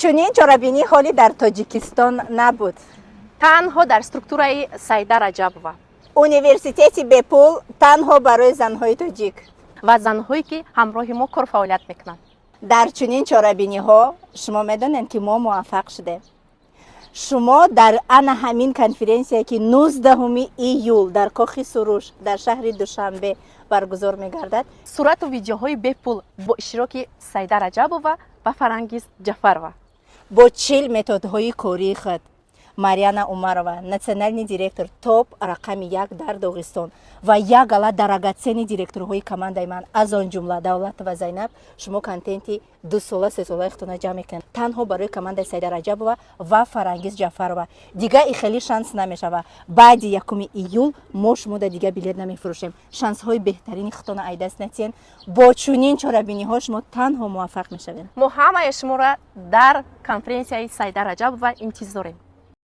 чунин чорабинӣ ҳолӣ дар тоҷикистон набуд. танҳо дар структураи Саида Раҷабова университети бепул танҳо барои занҳои тоҷик ва занҳое ки ҳамроҳи мо кор фаъолият мекунанд. дар чунин чорабиниҳо шумо медонед ки мо муваффақ шудем. шумо дар ана ҳамин конференсия ки 19 июл дар кохи суруш дар шаҳри душанбе баргузор мегардад, сурату видеоҳои бепул бо иштироки Саида Раҷабова ва Фарангиз Ҷафарова бо 40 методҳои кории худ Марьяна Умарова, национальный директор топ рақами 1 дар Доғистон ва як ала дарагатсияни директорҳои командаи ман аз он ҷумла Давлатова Зайнаб, шумо контенти 2 сола 3 сола ихтона ҷамъ мекунед танҳо барои командаи Саида Раҷабова ва Фарангиз Ҷафарова. Дига и хеле шанс намешава. Баъди 1 июл мо шумо да дига билет намефурӯшем. Шансҳои беҳтарини худтона ай даст натиен. Бо чунин чорабиниҳо шумо танҳо муваффақ мешавед. мо ҳамаи шуморо дар конференсияи Саида Раҷабова интизорем.